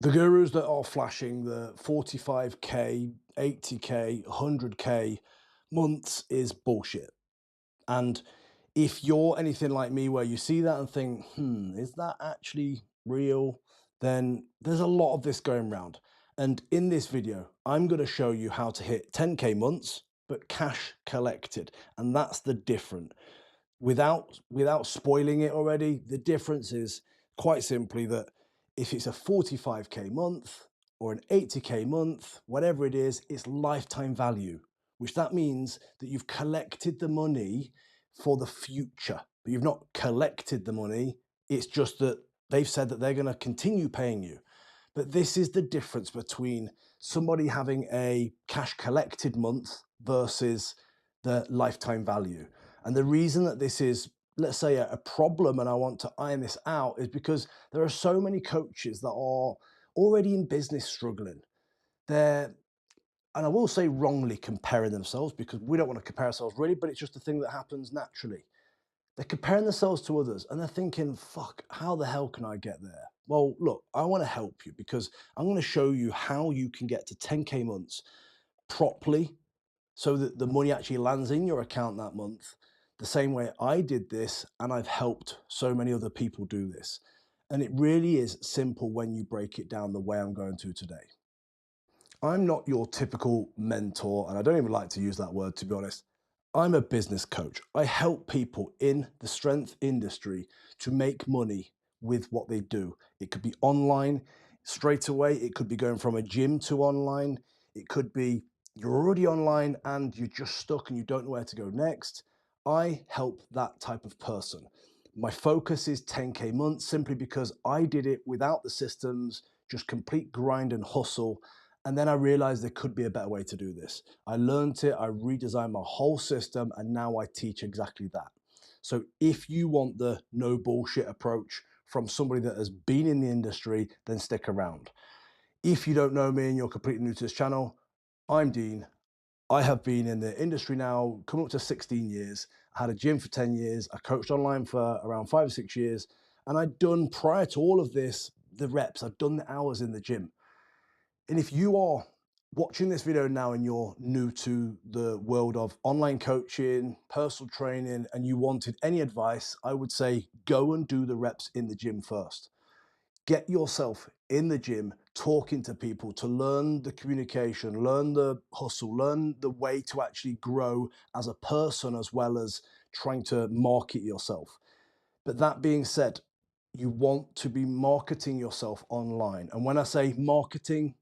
The gurus that are flashing the 45K, 80K, 100K months is bullshit. And if you're anything like me, where you see that and think, is that actually real? Then there's a lot of this going around. And in this video, I'm going to show you how to hit 10K months, but cash collected. And that's the difference. Without spoiling it already, the difference is quite simply that if it's a 45K month or an 80K month, whatever it is, it's lifetime value, which that means that you've collected the money for the future, but you've not collected the money. It's just that they've said that they're going to continue paying you. But this is the difference between somebody having a cash collected month versus the lifetime value. And the reason that this is, let's say, a problem, and I want to iron this out, is because there are so many coaches that are already in business struggling. They're, and I will say wrongly, comparing themselves, because we don't want to compare ourselves really, but it's just a thing that happens naturally. They're comparing themselves to others and they're thinking, fuck, how the hell can I get there? Well, look, I want to help you because I'm going to show you how you can get to 10K months properly so that the money actually lands in your account that month, the same way I did this, and I've helped so many other people do this. And it really is simple when you break it down the way I'm going to today. I'm not your typical mentor, and I don't even like to use that word, to be honest. I'm a business coach. I help people in the strength industry to make money with what they do. It could be online straight away, it could be going from a gym to online, it could be you're already online and you're just stuck and you don't know where to go next. I help that type of person. My focus is 10K months simply because I did it without the systems, just complete grind and hustle. And then I realized there could be a better way to do this. I learned it, I redesigned my whole system, and now I teach exactly that. So if you want the no bullshit approach from somebody that has been in the industry, then stick around. If you don't know me and you're completely new to this channel, I'm Dean. I have been in the industry now coming up to 16 years. I had a gym for 10 years. I coached online for around 5 or 6 years. And I'd done, prior to all of this, the reps. I'd done the hours in the gym. And if you are watching this video now and you're new to the world of online coaching, personal training, and you wanted any advice, I would say go and do the reps in the gym first. Get yourself in the gym, talking to people to learn the communication, learn the hustle, learn the way to actually grow as a person as well as trying to market yourself. But that being said, you want to be marketing yourself online. And when I say marketing,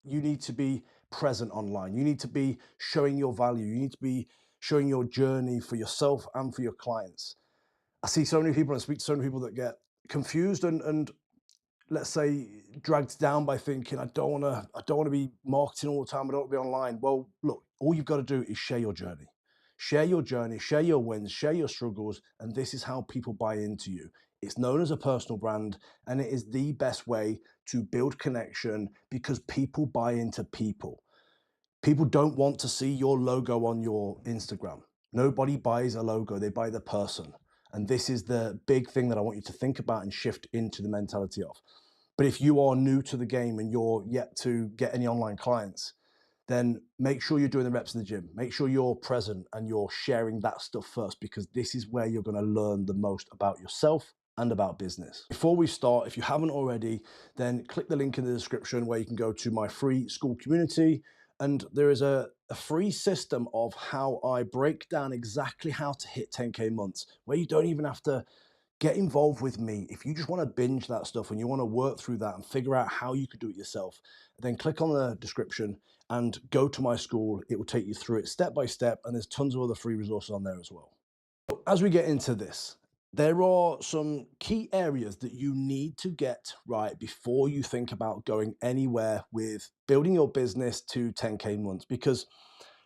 you need to be present online. You need to be showing your value. You need to be showing your journey for yourself and for your clients. I see so many people and speak to so many people that get confused and let's say dragged down by thinking I don't want to be marketing all the time. I don't want to be online. Well, look, all you've got to do is share your journey. Share your journey, share your wins, share your struggles, and this is how people buy into you. It's known as a personal brand, and it is the best way to build connection because people buy into people. People don't want to see your logo on your Instagram. Nobody buys a logo, they buy the person. And this is the big thing that I want you to think about and shift into the mentality of. But if you are new to the game and you're yet to get any online clients, then make sure you're doing the reps in the gym. Make sure you're present and you're sharing that stuff first, because this is where you're going to learn the most about yourself and about business. Before we start, if you haven't already, then click the link in the description where you can go to my free Skool community. And there is a free system of how I break down exactly how to hit 10K months, where you don't even have to get involved with me. If you just want to binge that stuff and you want to work through that and figure out how you could do it yourself, then click on the description and go to my school. It will take you through it step by step, and there's tons of other free resources on there as well. As we get into this, there are some key areas that you need to get right before you think about going anywhere with building your business to 10K months. Because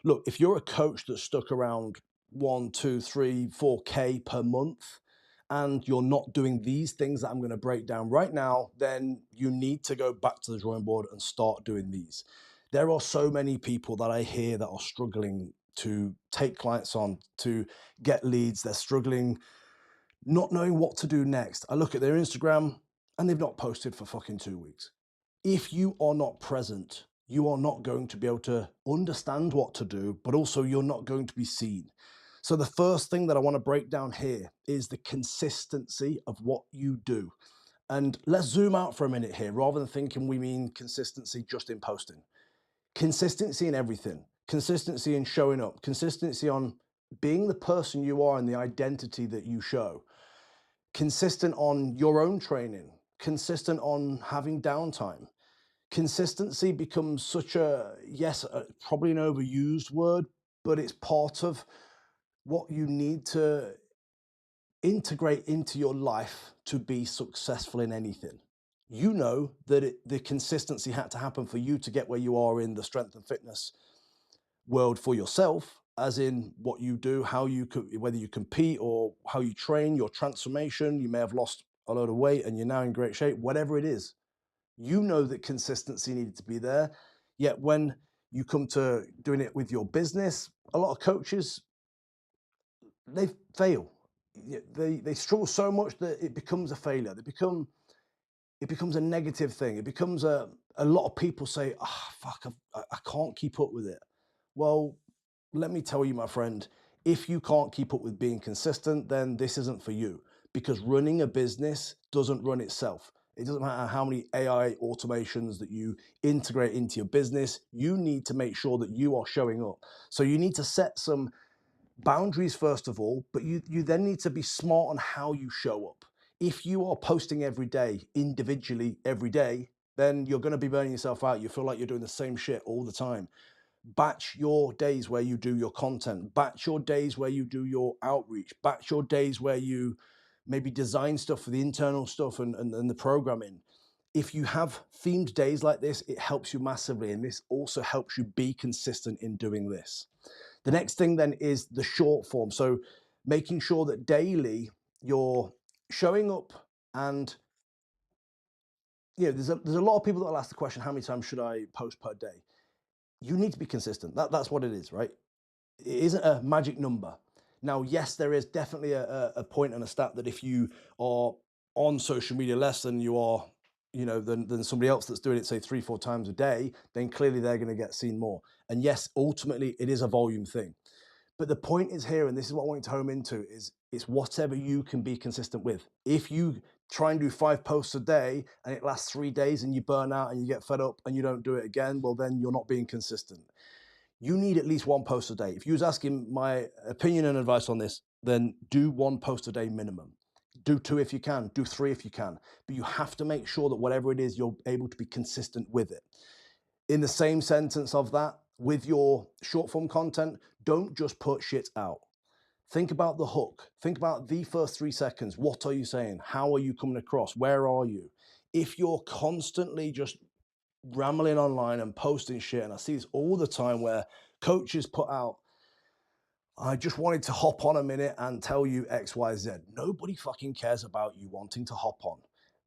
look, if you're a coach that's stuck around 1, 2, 3, 4K per month, and you're not doing these things that I'm going to break down right now, then you need to go back to the drawing board and start doing these. There are so many people that I hear that are struggling to take clients on, to get leads. They're struggling, not knowing what to do next. I look at their Instagram and they've not posted for fucking 2 weeks. If you are not present, you are not going to be able to understand what to do, but also you're not going to be seen. So, the first thing that I want to break down here is the consistency of what you do. And let's zoom out for a minute here rather than thinking we mean consistency just in posting. Consistency in everything, consistency in showing up, consistency on being the person you are and the identity that you show, consistent on your own training, consistent on having downtime. Consistency becomes such a, yes, probably an overused word, but it's part of what you need to integrate into your life to be successful in anything. You know that the consistency had to happen for you to get where you are in the strength and fitness world for yourself, as in what you do, how you could, whether you compete or how you train, your transformation. You may have lost a load of weight and you're now in great shape, whatever it is. You know that consistency needed to be there. Yet when you come to doing it with your business, a lot of coaches, they fail. They struggle so much that it becomes a failure. It becomes a negative thing. It becomes a lot of people say, "Ah, fuck, I can't keep up with it." Well, let me tell you, my friend, if you can't keep up with being consistent, then this isn't for you, because running a business doesn't run itself. It doesn't matter how many AI automations that you integrate into your business. You need to make sure that you are showing up. So you need to set some boundaries first of all, but you then need to be smart on how you show up. If you are posting every day, individually every day, then you're going to be burning yourself out. You feel like you're doing the same shit all the time. Batch your days where you do your content, batch your days where you do your outreach, batch your days where you maybe design stuff for the internal stuff and the programming. If you have themed days like this, it helps you massively, and this also helps you be consistent in doing this. The next thing then is the short form. So making sure that daily you're showing up, and there's a lot of people that will ask the question, how many times should I post per day? You need to be consistent. That's what it is, right? It isn't a magic number. Now, yes, there is definitely a point and a stat that if you are on social media less than you are, than somebody else that's doing it, say 3, 4 times a day, then clearly they're going to get seen more. And yes, ultimately it is a volume thing. But the point is here, and this is what I want you to home into, is it's whatever you can be consistent with. If you try and do 5 posts a day and it lasts 3 days and you burn out and you get fed up and you don't do it again, well, then you're not being consistent. You need at least 1 post a day. If you was asking my opinion and advice on this, then do 1 post a day minimum. Do 2 if you can, do 3 if you can. But you have to make sure that whatever it is, you're able to be consistent with it. In the same sentence of that, with your short form content, don't just put shit out. Think about the hook. Think about the first 3 seconds. What are you saying? How are you coming across? Where are you? If you're constantly just rambling online and posting shit, and I see this all the time where coaches put out, I just wanted to hop on a minute and tell you XYZ. Nobody fucking cares about you wanting to hop on.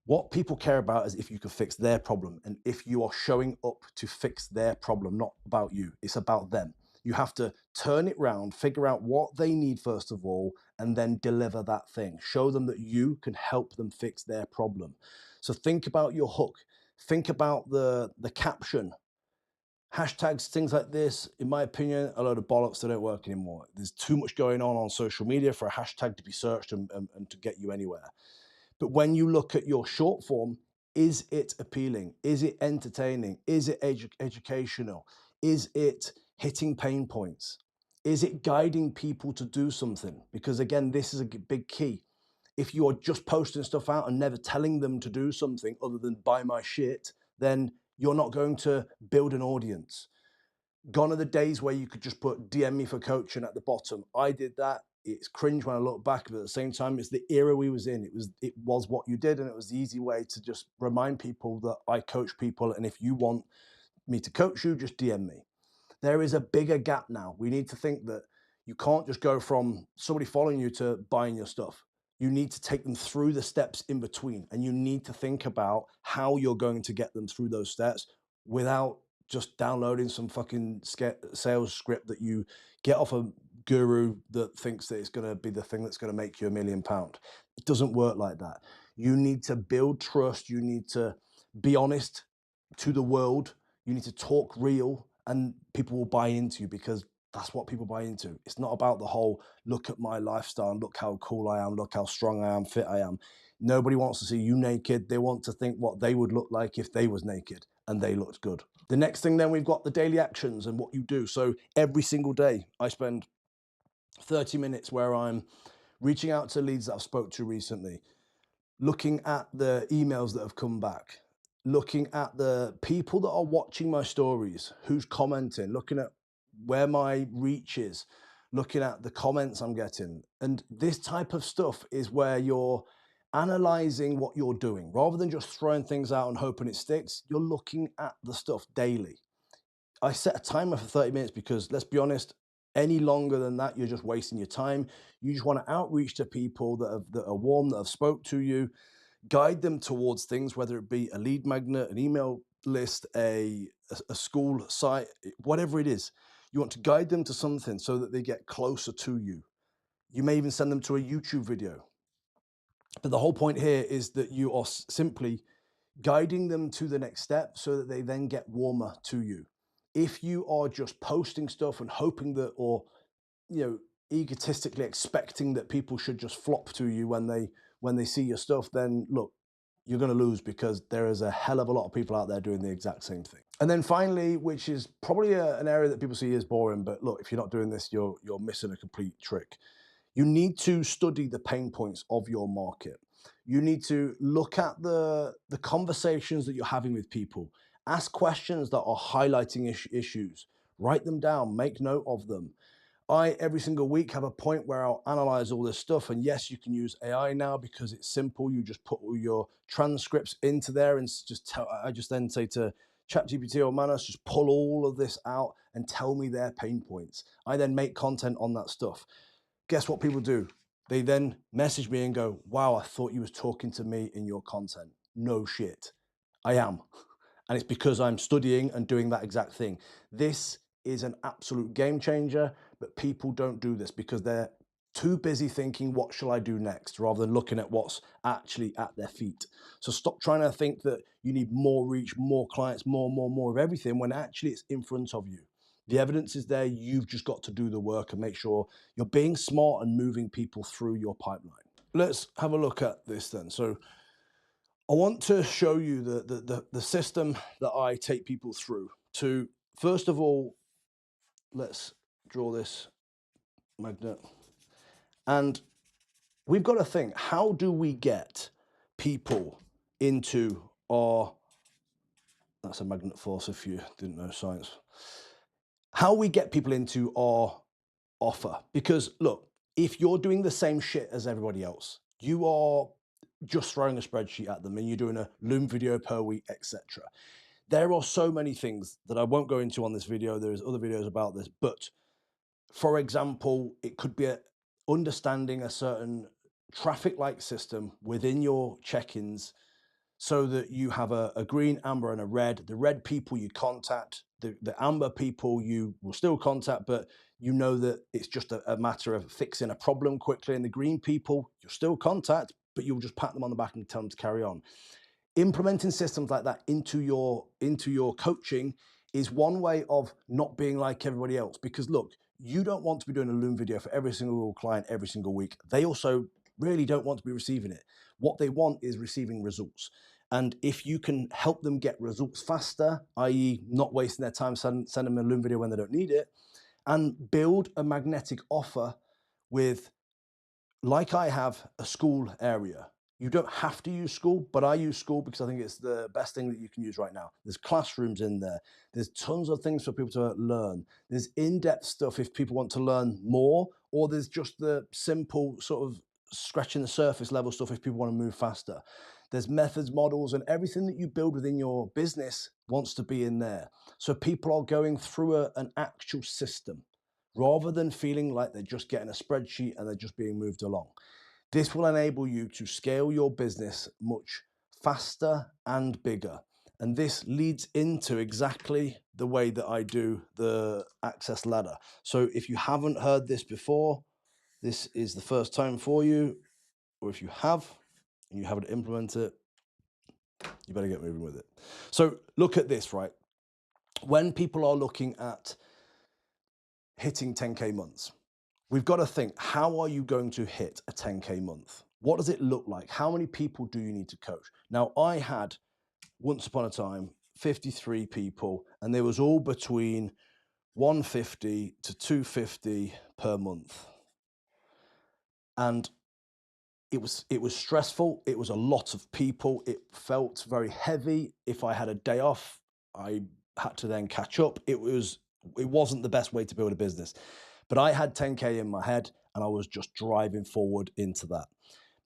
What people care about is if you can fix their problem and if you are showing up to fix their problem, not about you. It's about them. You have to turn it round, figure out what they need first of all, and then deliver that thing. Show them that you can help them fix their problem. So think about your hook. Think about the caption. Hashtags, things like this, in my opinion, a load of bollocks that don't work anymore. There's too much going on social media for a hashtag to be searched and to get you anywhere. But when you look at your short form, is it appealing? Is it entertaining? Is it educational? Is it hitting pain points? Is it guiding people to do something? Because again, this is a big key. If you are just posting stuff out and never telling them to do something other than buy my shit, then you're not going to build an audience. Gone are the days where you could just put DM me for coaching at the bottom. I did that. It's cringe when I look back, but at the same time, it's the era we was in. It was what you did, and it was the easy way to just remind people that I coach people, and if you want me to coach you, just DM me. There is a bigger gap now. We need to think that you can't just go from somebody following you to buying your stuff. You need to take them through the steps in between, and you need to think about how you're going to get them through those steps without just downloading some fucking sales script that you get off a guru that thinks that it's going to be the thing that's going to make you £1 million. It doesn't work like that. You need to build trust. You need to be honest. to the world. You need to talk real, and people will buy into you because that's what people buy into. It's not about the whole look at my lifestyle and look how cool I am, look how strong I am, fit I am. Nobody wants to see you naked. They want to think what they would look like if they was naked and they looked good. The next thing, then, we've got the daily actions and what you do. So every single day I spend 30 minutes where I'm reaching out to leads that I've spoke to recently, looking at the emails that have come back, looking at the people that are watching my stories, who's commenting, looking at where my reach is, looking at the comments I'm getting. And this type of stuff is where you're analyzing what you're doing. Rather than just throwing things out and hoping it sticks, you're looking at the stuff daily. I set a timer for 30 minutes because, let's be honest, any longer than that, you're just wasting your time. You just want to outreach to people that are warm, that have spoke to you, guide them towards things, whether it be a lead magnet, an email list, a school site, whatever it is. You want to guide them to something so that they get closer to you. You may even send them to a YouTube video. But the whole point here is that you are simply guiding them to the next step so that they then get warmer to you. If you are just posting stuff and hoping that, or egotistically expecting that people should just flop to you when they see your stuff, then look, you're going to lose, because there is a hell of a lot of people out there doing the exact same thing. And then finally, which is probably an area that people see as boring, but look, if you're not doing this, you're missing a complete trick. You need to study the pain points of your market. You need to look at the conversations that you're having with people. Ask questions that are highlighting issues. Write them down, make note of them. I, every single week, have a point where I'll analyze all this stuff. And yes, you can use AI now because it's simple. You just put all your transcripts into there and I just then say to ChatGPT or Manos, just pull all of this out and tell me their pain points. I then make content on that stuff. Guess what people do? They then message me and go, wow, I thought you was talking to me in your content. No shit. I am. And it's because I'm studying and doing that exact thing. This is an absolute game changer, but people don't do this because they're too busy thinking, what shall I do next, rather than looking at what's actually at their feet. So stop trying to think that you need more reach, more clients, more of everything, when actually it's in front of you. The evidence is there. You've just got to do the work and make sure you're being smart and moving people through your pipeline. Let's have a look at this then. So I want to show you the system that I take people through to, first of all, let's draw this magnet. And we've got to think, how do we get people into our, that's a magnet force if you didn't know science, how we get people into our offer. Because look, if you're doing the same shit as everybody else, you are just throwing a spreadsheet at them and you're doing a Loom video per week, etc. There are so many things that I won't go into on this video. There's other videos about this, but for example, it could be understanding a certain traffic light system within your check-ins so that you have a green, amber, and a red. The red people you contact, the amber people you will still contact, but you know that it's just a matter of fixing a problem quickly. And the green people you'll still contact, but you'll just pat them on the back and tell them to carry on. Implementing systems like that into your coaching is one way of not being like everybody else. Because look, you don't want to be doing a Loom video for every single client every single week. They also really don't want to be receiving it. What they want is receiving results. And if you can help them get results faster, i.e. not wasting their time, send them a Loom video when they don't need it, and build a magnetic offer with, like I have, a school area. You don't have to use Skool, but I use Skool because I think it's the best thing that you can use right now. There's classrooms in there. There's tons of things for people to learn. There's in-depth stuff if people want to learn more, or there's just the simple sort of scratching the surface level stuff if people want to move faster. There's methods, models, and everything that you build within your business wants to be in there. So people are going through an actual system rather than feeling like they're just getting a spreadsheet and they're just being moved along. This will enable you to scale your business much faster and bigger. And this leads into exactly the way that I do the access ladder. So if you haven't heard this before, this is the first time for you, or if you have and you haven't implemented it, You better get moving with it. So look at this, right? When people are looking at hitting 10K months, we've got to think, how are you going to hit a 10K month? What does it look like? How many people do you need to coach? Now, I had, once upon a time, 53 people, and they was all between 150 to 250 per month. And it was stressful. It was a lot of people. It felt very heavy. If I had a day off, I had to then catch up. It wasn't the best way to build a business. But I had 10K in my head and I was just driving forward into that.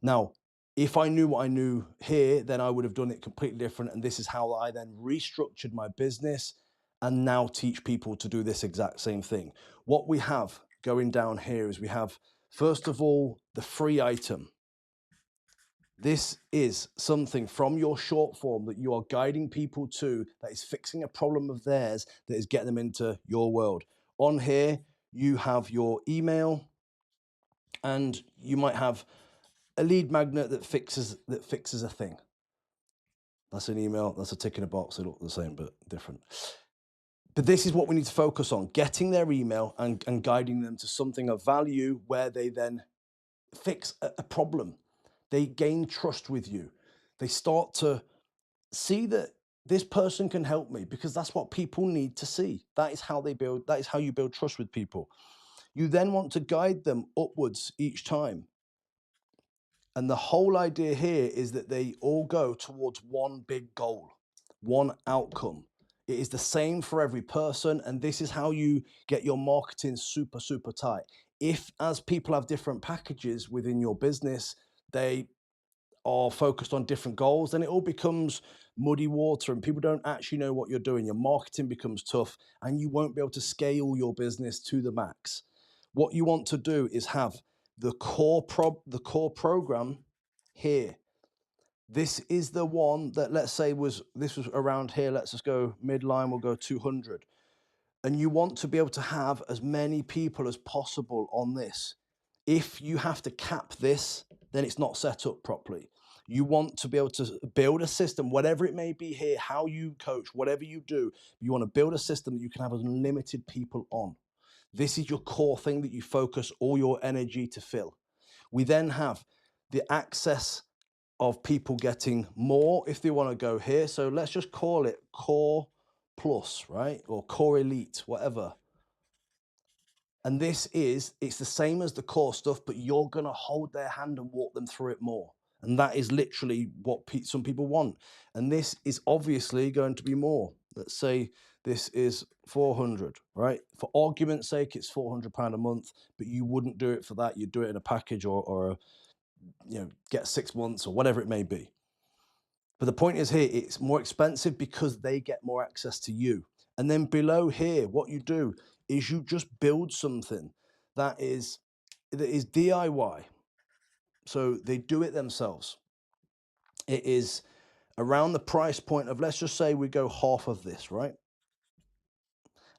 Now, if I knew what I knew here, then I would have done it completely different. And this is how I then restructured my business and now teach people to do this exact same thing. What we have going down here is we have, first of all, the free item. This is something from your short form that you are guiding people to, that is fixing a problem of theirs, that is getting them into your world. On here, you have your email, and you might have a lead magnet that fixes a thing. That's an email, that's a tick in a box. They look the same but different. But this is what we need to focus on, getting their email and guiding them to something of value where they then fix a problem. They gain trust with you. They start to see that this person can help me, because that's what people need to see. That is how you build trust with people. You then want to guide them upwards each time. And the whole idea here is that they all go towards one big goal, one outcome. It is the same for every person. And this is how you get your marketing super, super tight. If, as people have different packages within your business, they are focused on different goals, then it all becomes muddy water and people don't actually know what you're doing. Your marketing becomes tough and you won't be able to scale your business to the max. What you want to do is have the core program here. This is the one that, let's say, this was around here. Let's just go midline, we'll go 200. And you want to be able to have as many people as possible on this. If you have to cap this, then it's not set up properly. You want to be able to build a system, whatever it may be here, how you coach, whatever you do, you want to build a system that you can have unlimited people on. This is your core thing that you focus all your energy to fill. We then have the access of people getting more if they want to go here. So let's just call it Core Plus, right? Or Core Elite, whatever. And it's the same as the core stuff, but you're going to hold their hand and walk them through it more. And that is literally what some people want. And this is obviously going to be more. Let's say this is 400, right? For argument's sake, it's £400 a month, but you wouldn't do it for that. You'd do it in a package or get 6 months or whatever it may be. But the point is here, it's more expensive because they get more access to you. And then below here, what you do is you just build something that is DIY. So they do it themselves. It is around the price point of, let's just say we go half of this, right?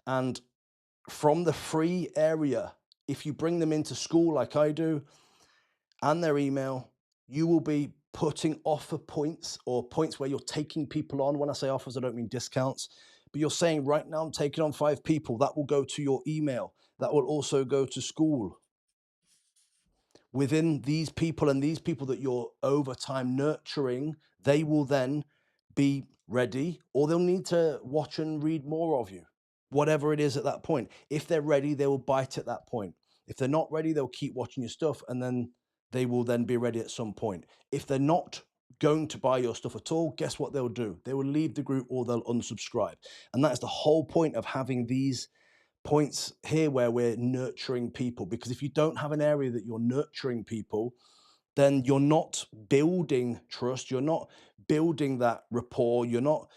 And from the free area, if you bring them into Skool like I do, and their email, you will be putting offer points, or points where you're taking people on. When I say offers, I don't mean discounts, but you're saying, right now I'm taking on 5 people. That will go to your email. That will also go to Skool. Within these people and these people that you're over time nurturing, they will then be ready, or they'll need to watch and read more of you, whatever it is at that point. If they're ready, they will bite at that point. If they're not ready, they'll keep watching your stuff, and then they will then be ready at some point. If they're not going to buy your stuff at all, guess what they'll do? They will leave the group or they'll unsubscribe. And that's the whole point of having these points here where we're nurturing people. Because if you don't have an area that you're nurturing people, then you're not building trust, you're not building that rapport, you're not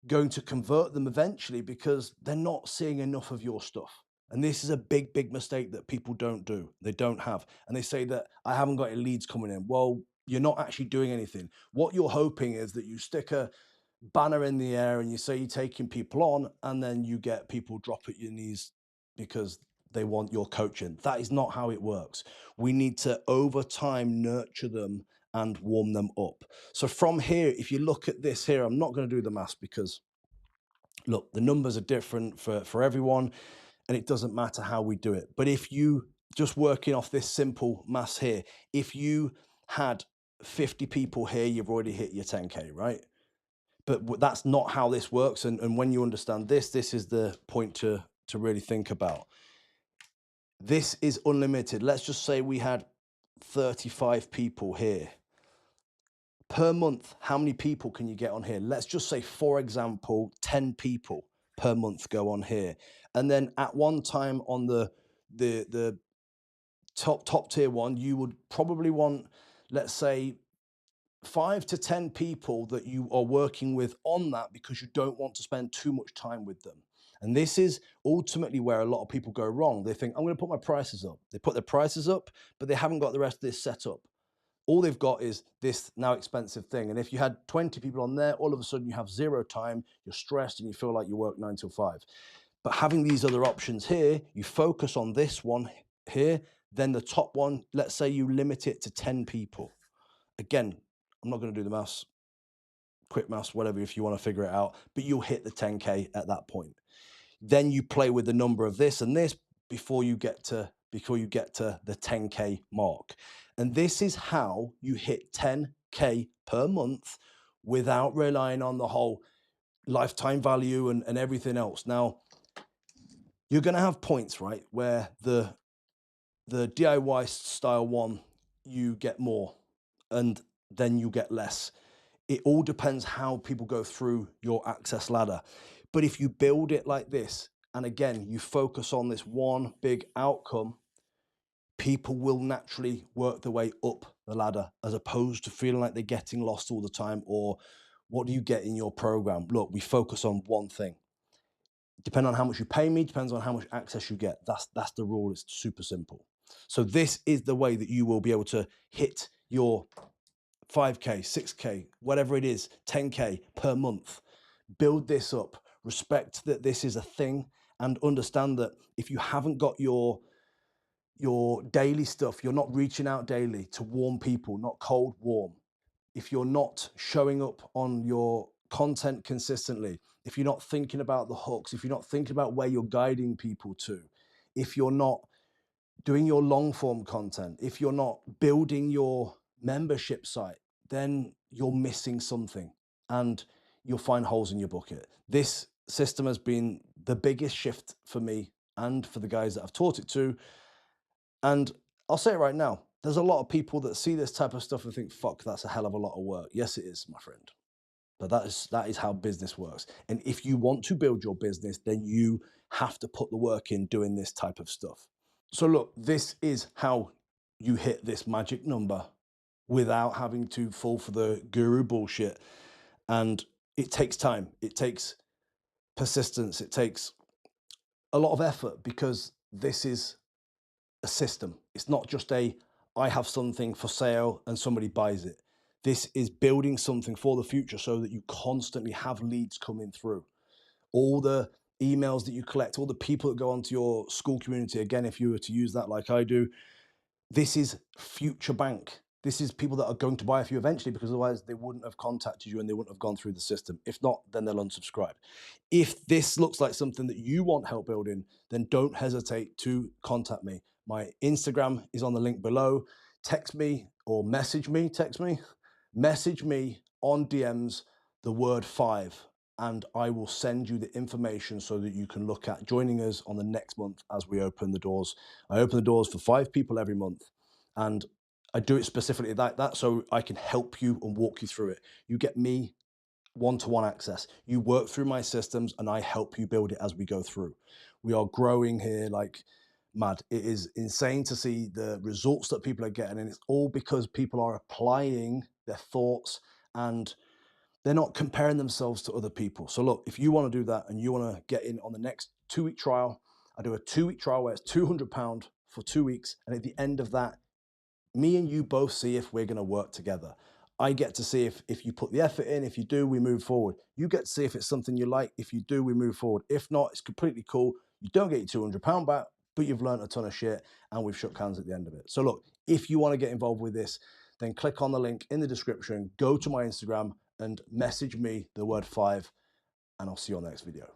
going to convert them eventually, because they're not seeing enough of your stuff. And this is a big, big mistake that people don't do. They don't have. And they say that I haven't got any leads coming in. Well, you're not actually doing anything. What you're hoping is that you stick a banner in the air and you say you're taking people on, and then you get people drop at your knees because they want your coaching. That is not how it works. We need to, over time, nurture them and warm them up. So from here, if you look at this here, I'm not going to do the maths because look, the numbers are different for everyone, and it doesn't matter how we do it. But if you just working off this simple maths here, if you had 50 people here, you've already hit your 10K, right? But that's not how this works. And when you understand this, this is the point to really think about. This is unlimited. Let's just say we had 35 people here. Per month, how many people can you get on here? Let's just say, for example, 10 people per month go on here. And then at one time on the top tier one, you would probably want, let's say, 5 to 10 people that you are working with on that because you don't want to spend too much time with them. And this is ultimately where a lot of people go wrong. They think, I'm going to put my prices up. They put their prices up, but they haven't got the rest of this set up. All they've got is this now expensive thing. And if you had 20 people on there, all of a sudden you have zero time, you're stressed, and you feel like you work 9 till 5. But having these other options here, you focus on this one here, then the top one, let's say you limit it to 10 people. Again, I'm not going to do the maths, quick maths, whatever, if you want to figure it out, but you'll hit the 10K at that point. Then you play with the number of this and this before you get to the 10K mark. And this is how you hit 10K per month without relying on the whole lifetime value and everything else. Now, you're going to have points, right, where the DIY style one, you get more and then you get less. It all depends how people go through your access ladder. But if you build it like this, and again, you focus on this one big outcome, people will naturally work their way up the ladder as opposed to feeling like they're getting lost all the time. Or what do you get in your program? Look, we focus on one thing. Depending on how much you pay me, depends on how much access you get. That's the rule. It's super simple. So this is the way that you will be able to hit your 5K, 6K, whatever it is, 10K per month. Build this up. Respect that this is a thing, and understand that if you haven't got your daily stuff, you're not reaching out daily to warm people, not cold warm. If you're not showing up on your content consistently, if you're not thinking about the hooks, if you're not thinking about where you're guiding people to, if you're not doing your long form content, if you're not building your membership site, then you're missing something and you'll find holes in your bucket. This system has been the biggest shift for me and for the guys that I've taught it to. And I'll say it right now, there's a lot of people that see this type of stuff and think, fuck, that's a hell of a lot of work. Yes, it is, my friend. But that is how business works. And if you want to build your business, then you have to put the work in doing this type of stuff. So look, this is how you hit this magic number without having to fall for the guru bullshit. And it takes time. It takes persistence. It takes a lot of effort because this is a system. It's not just I have something for sale and somebody buys it. This is building something for the future so that you constantly have leads coming through. All the emails that you collect, all the people that go onto your Skool community, again, if you were to use that like I do, this is future bank. This is people that are going to buy off you eventually, because otherwise they wouldn't have contacted you and they wouldn't have gone through the system. If not, then they'll unsubscribe. If this looks like something that you want help building, then don't hesitate to contact me. My Instagram is on the link below. Text me or message me, message me on DMs the word 5, and I will send you the information so that you can look at joining us on the next month as we open the doors. I open the doors for 5 people every month, and I do it specifically like that so I can help you and walk you through it. You get me one-to-one access. You work through my systems and I help you build it as we go through. We are growing here like mad. It is insane to see the results that people are getting, and it's all because people are applying their thoughts and they're not comparing themselves to other people. So look, if you want to do that and you want to get in on the next 2-week trial, I do a 2-week trial where it's £200 for 2 weeks. And at the end of that, me and you both see if we're going to work together. I get to see if you put the effort in. If you do, we move forward. You get to see if it's something you like. If you do, we move forward. If not, it's completely cool. You don't get your £200 back, but you've learned a ton of shit and we've shook hands at the end of it. So look, if you want to get involved with this, then click on the link in the description, go to my Instagram and message me the word 5, and I'll see you on the next video.